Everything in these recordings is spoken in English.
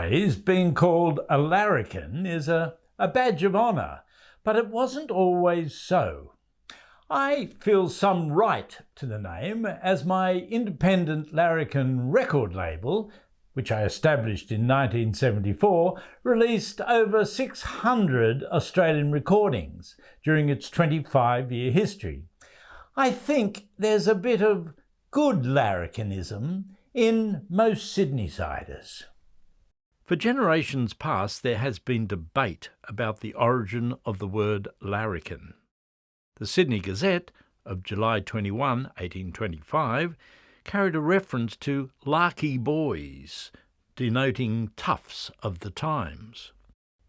days, being called a larrikin is a badge of honour, but it wasn't always so. I feel some right to the name, as my independent larrikin record label, which I established in 1974, released over 600 Australian recordings during its 25-year history. I think there's a bit of good larrikinism in most Sydneysiders. For generations past, there has been debate about the origin of the word larrikin. The Sydney Gazette of July 21, 1825, carried a reference to larky boys, denoting toughs of the times.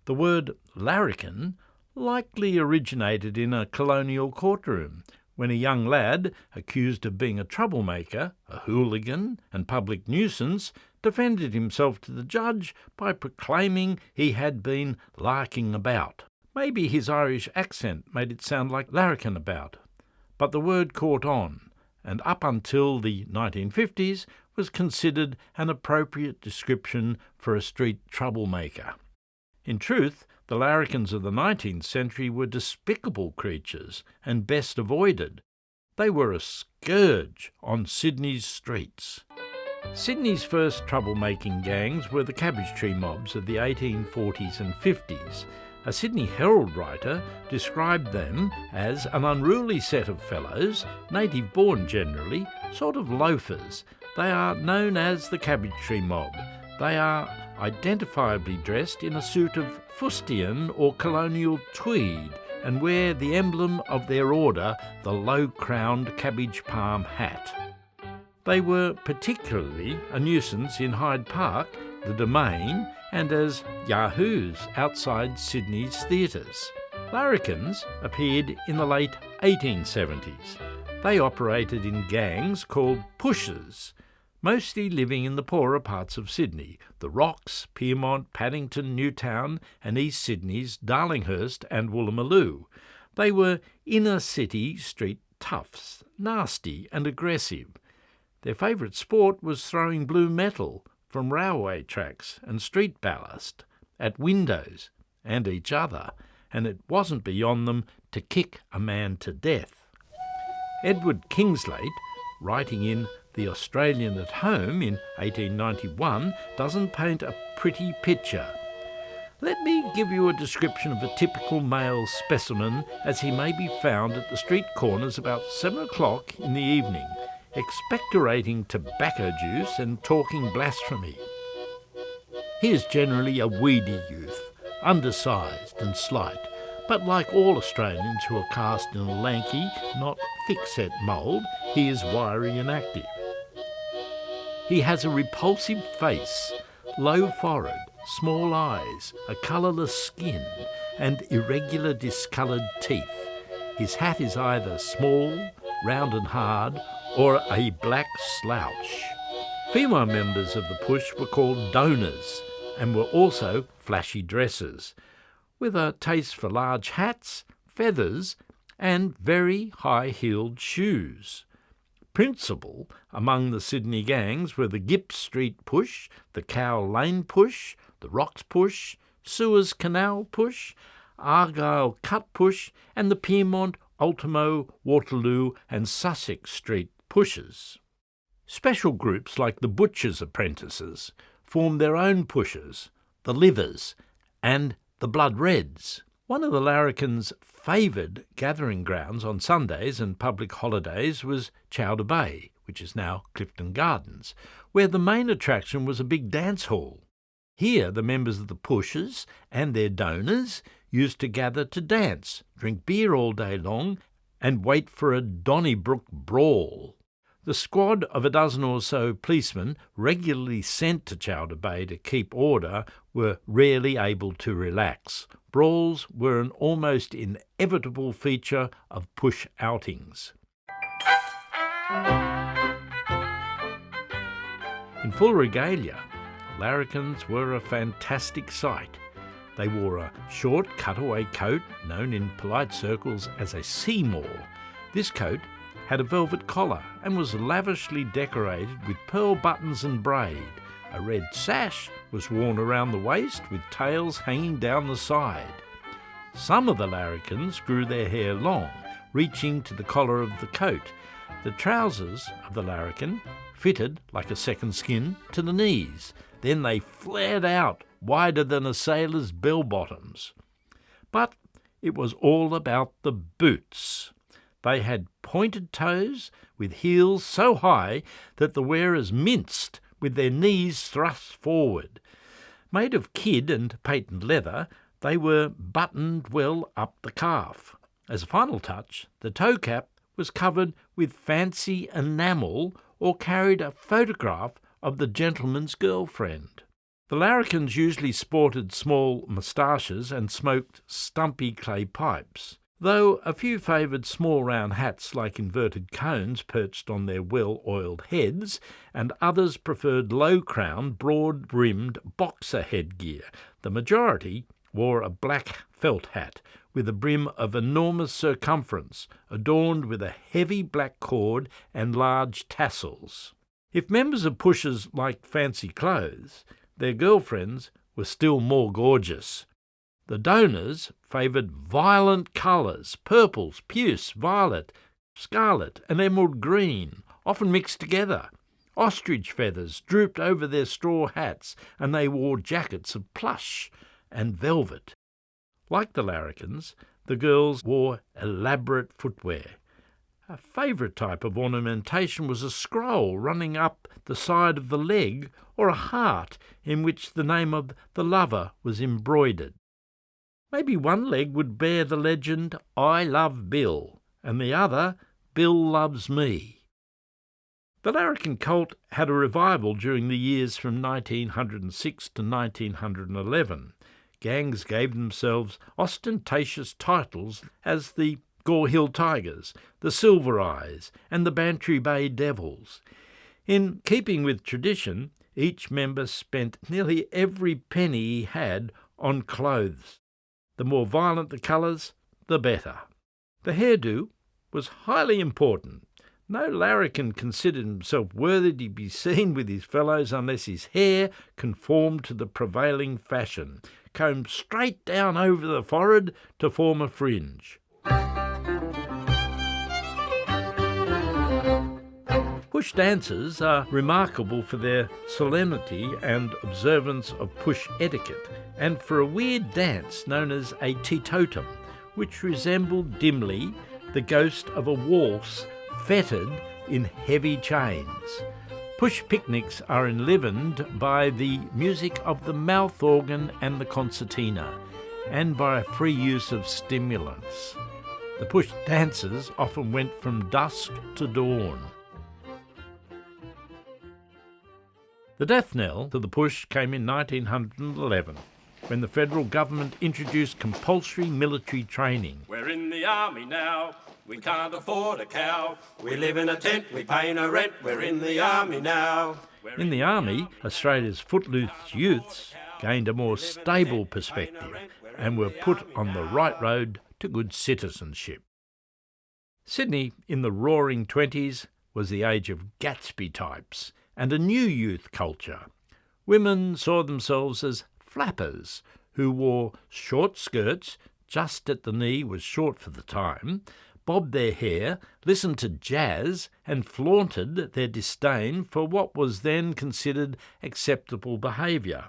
The word larrikin likely originated in a colonial courtroom, when a young lad, accused of being a troublemaker, a hooligan and public nuisance, defended himself to the judge by proclaiming he had been larking about. Maybe his Irish accent made it sound like larrikin about, but the word caught on, and up until the 1950s was considered an appropriate description for a street troublemaker. In truth, the larrikins of the 19th century were despicable creatures and best avoided. They were a scourge on Sydney's streets. Sydney's first troublemaking gangs were the cabbage tree mobs of the 1840s and 50s. A Sydney Herald writer described them as an unruly set of fellows, native-born generally, sort of loafers. They are known as the cabbage tree mob. They are identifiably dressed in a suit of fustian or colonial tweed and wear the emblem of their order, the low-crowned cabbage palm hat. They were particularly a nuisance in Hyde Park, the Domain, and as yahoos outside Sydney's theatres. Larrikins appeared in the late 1870s. They operated in gangs called pushers, mostly living in the poorer parts of Sydney, the Rocks, Pyrmont, Paddington, Newtown and East Sydney's Darlinghurst and Woolloomooloo. They were inner-city street toughs, nasty and aggressive. Their favourite sport was throwing blue metal from railway tracks and street ballast at windows and each other, and it wasn't beyond them to kick a man to death. Edward Kingslate, writing in The Australian at Home in 1891, doesn't paint a pretty picture. Let me give you a description of a typical male specimen as he may be found at the street corners about 7 o'clock in the evening, expectorating tobacco juice and talking blasphemy. He is generally a weedy youth, undersized and slight, but like all Australians who are cast in a lanky, not thick-set mould, he is wiry and active. He has a repulsive face, low forehead, small eyes, a colourless skin, and irregular discoloured teeth. His hat is either small, round and hard, or a black slouch. Female members of the push were called donors and were also flashy dressers, with a taste for large hats, feathers, and very high-heeled shoes. Principal among the Sydney gangs were the Gipp Street Push, the Cow Lane Push, the Rocks Push, Suez Canal Push, Argyle Cut Push, and the Pyrmont, Ultimo, Waterloo and Sussex Street Pushers. Special groups like the Butchers' Apprentices formed their own pushers, the Livers and the Blood Reds. One of the larrikins' favoured gathering grounds on Sundays and public holidays was Chowder Bay, which is now Clifton Gardens, where the main attraction was a big dance hall. Here the members of the pushers and their donors used to gather to dance, drink beer all day long, and wait for a Donnybrook brawl. The squad of a dozen or so policemen regularly sent to Chowder Bay to keep order were rarely able to relax. Brawls were an almost inevitable feature of push outings. In full regalia, larrikins were a fantastic sight. They wore a short cutaway coat known in polite circles as a Seymour. This coat had a velvet collar and was lavishly decorated with pearl buttons and braid, a red sash was worn around the waist with tails hanging down the side. Some of the larrikins grew their hair long, reaching to the collar of the coat. The trousers of the larrikin fitted like a second skin to the knees. Then they flared out wider than a sailor's bell-bottoms. But it was all about the boots. They had pointed toes with heels so high that the wearers minced with their knees thrust forward. Made of kid and patent leather, they were buttoned well up the calf. As a final touch, the toe cap was covered with fancy enamel or carried a photograph of the gentleman's girlfriend. The larrikins usually sported small moustaches and smoked stumpy clay pipes, though a few favoured small round hats like inverted cones perched on their well-oiled heads, and others preferred low-crowned, broad-brimmed boxer headgear. The majority wore a black felt hat with a brim of enormous circumference, adorned with a heavy black cord and large tassels. If members of pushers liked fancy clothes, their girlfriends were still more gorgeous. The donors favoured violent colours: purples, puce, violet, scarlet and emerald green, often mixed together. Ostrich feathers drooped over their straw hats, and they wore jackets of plush and velvet. Like the larrikins, the girls wore elaborate footwear. A favourite type of ornamentation was a scroll running up the side of the leg, or a heart in which the name of the lover was embroidered. Maybe one leg would bear the legend, "I love Bill," and the other, "Bill loves me." The larrikin cult had a revival during the years from 1906 to 1911. Gangs gave themselves ostentatious titles as the Gore Hill Tigers, the Silver Eyes, and the Bantry Bay Devils. In keeping with tradition, each member spent nearly every penny he had on clothes. The more violent the colours, the better. The hairdo was highly important. No larrikin considered himself worthy to be seen with his fellows unless his hair conformed to the prevailing fashion, combed straight down over the forehead to form a fringe. Push dancers are remarkable for their solemnity and observance of push etiquette, and for a weird dance known as a teetotum, which resembled dimly the ghost of a waltz fettered in heavy chains. Push picnics are enlivened by the music of the mouth organ and the concertina, and by a free use of stimulants. The push dances often went from dusk to dawn. The death knell to the push came in 1911, when the federal government introduced compulsory military training. We're in the army now, we can't afford a cow. We live in a tent, we pay no rent, we're in the army now. In the army, Australia's footloose youths gained a more stable perspective and were put on the right road to good citizenship. Sydney in the roaring 20s was the age of Gatsby types and a new youth culture. Women saw themselves as flappers who wore short skirts, just at the knee was short for the time, bobbed their hair, listened to jazz and flaunted their disdain for what was then considered acceptable behaviour.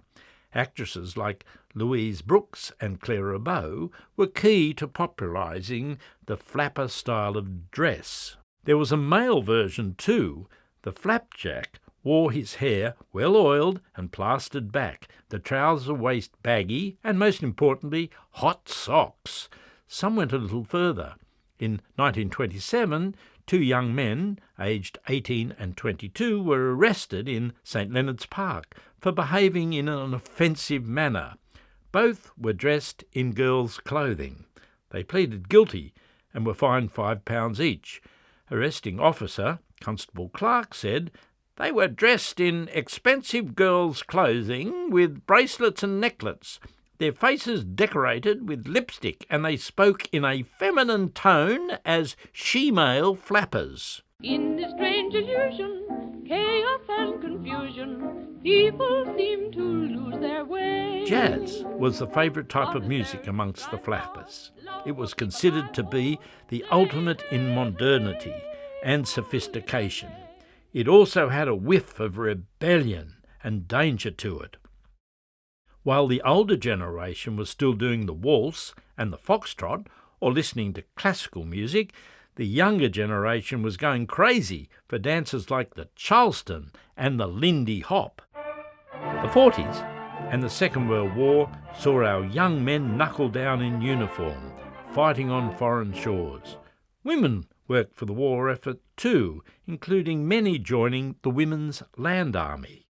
Actresses like Louise Brooks and Clara Bow were key to popularising the flapper style of dress. There was a male version too. The flapjack wore his hair well oiled and plastered back, the trouser waist baggy, and most importantly, hot socks. Some went a little further. In 1927, two young men, aged 18 and 22, were arrested in St Leonard's Park for behaving in an offensive manner. Both were dressed in girls' clothing. They pleaded guilty and were fined £5 each. Arresting officer, Constable Clark, said they were dressed in expensive girls' clothing with bracelets and necklets, their faces decorated with lipstick, and they spoke in a feminine tone as she-male flappers. In this strange illusion, chaos and confusion, People seem to lose their way. Jazz was the favourite type of music amongst the flappers. It was considered to be the ultimate in modernity and sophistication. It also had a whiff of rebellion and danger to it. While the older generation was still doing the waltz and the foxtrot or listening to classical music, the younger generation was going crazy for dances like the Charleston and the Lindy Hop. The 40s and the Second World War saw our young men knuckle down in uniform, fighting on foreign shores. Women worked for the war effort too, including many joining the Women's Land Army.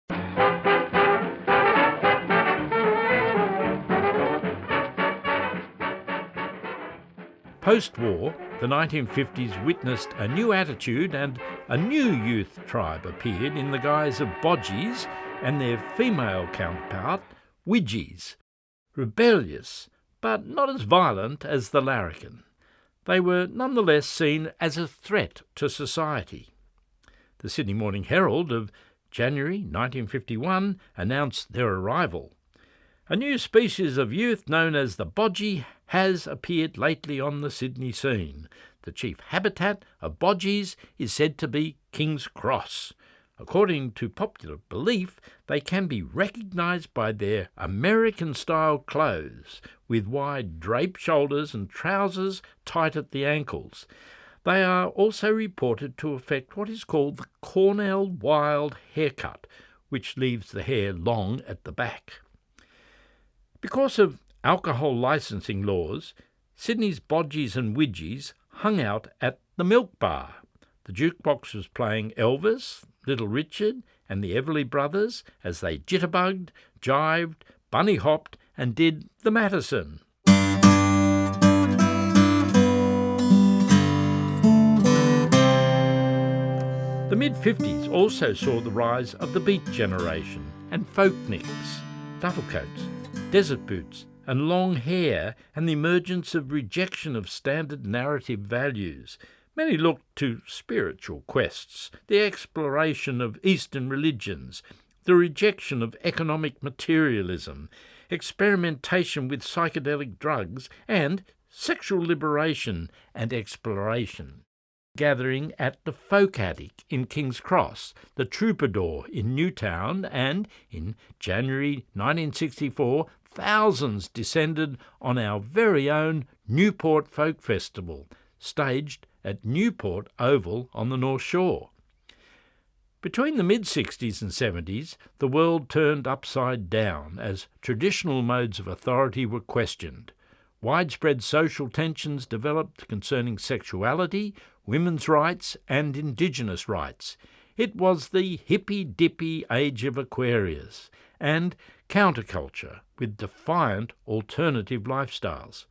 Post-war, the 1950s witnessed a new attitude, and a new youth tribe appeared in the guise of bodgies and their female counterpart, widgies. Rebellious, but not as violent as the larrikin. They were nonetheless seen as a threat to society. The Sydney Morning Herald of January 1951 announced their arrival. A new species of youth known as the bodgie has appeared lately on the Sydney scene. The chief habitat of bodgies is said to be King's Cross. According to popular belief, they can be recognised by their American-style clothes, with wide draped shoulders and trousers tight at the ankles. They are also reported to affect what is called the Cornell Wild haircut, which leaves the hair long at the back. Because of alcohol licensing laws, Sydney's bodgies and widgies hung out at the Milk Bar. The jukebox was playing Elvis, Little Richard and the Everly Brothers as they jitterbugged, jived, bunny-hopped and did the Matterson. The mid-50s also saw the rise of the Beat generation and folkniks, duffel coats, desert boots and long hair, and the emergence of rejection of standard narrative values. Many looked to spiritual quests, the exploration of Eastern religions, the rejection of economic materialism, experimentation with psychedelic drugs, and sexual liberation and exploration. Gathering at the Folk Attic in King's Cross, the Troubadour in Newtown, and in January 1964, thousands descended on our very own Newport Folk Festival, staged at Newport Oval on the North Shore. Between the mid-60s and 70s, the world turned upside down as traditional modes of authority were questioned. Widespread social tensions developed concerning sexuality, women's rights and Indigenous rights. It was the hippy-dippy age of Aquarius and counterculture with defiant alternative lifestyles.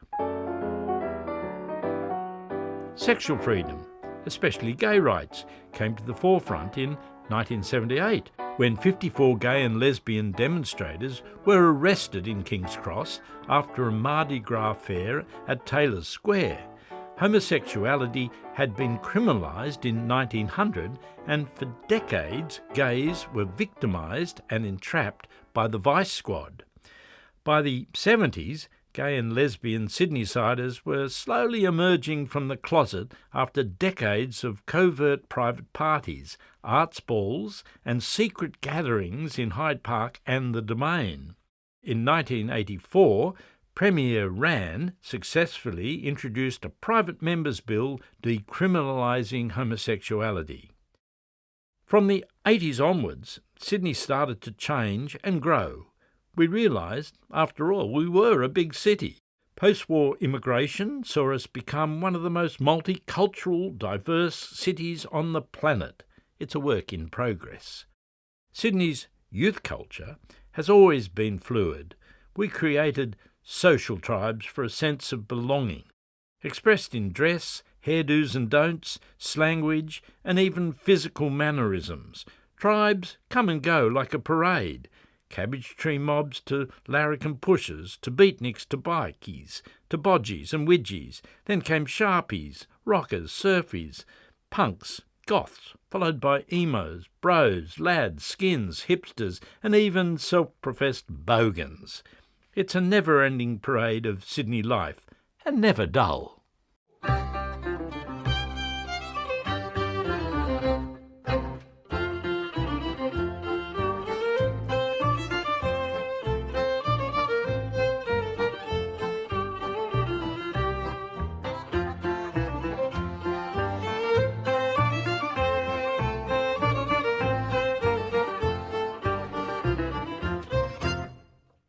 Sexual freedom, especially gay rights, came to the forefront in 1978 when 54 gay and lesbian demonstrators were arrested in King's Cross after a Mardi Gras fair at Taylor Square. Homosexuality had been criminalised in 1900, and for decades gays were victimised and entrapped by the Vice Squad. By the 70s, gay and lesbian Sydneysiders were slowly emerging from the closet after decades of covert private parties, arts balls and secret gatherings in Hyde Park and the Domain. In 1984, Premier Rann successfully introduced a private members' bill decriminalising homosexuality. From the 80s onwards, Sydney started to change and grow. We realised, after all, we were a big city. Post-war immigration saw us become one of the most multicultural, diverse cities on the planet. It's a work in progress. Sydney's youth culture has always been fluid. We created social tribes for a sense of belonging, expressed in dress, hairdos and don'ts, slanguage, and even physical mannerisms. Tribes come and go like a parade. Cabbage tree mobs to larrikin pushers, to beatniks to bikies, to bodgies and widgies. Then came sharpies, rockers, surfies, punks, Goths, followed by emos, bros, lads, skins, hipsters, and even self-professed bogans. It's a never-ending parade of Sydney life, and never dull.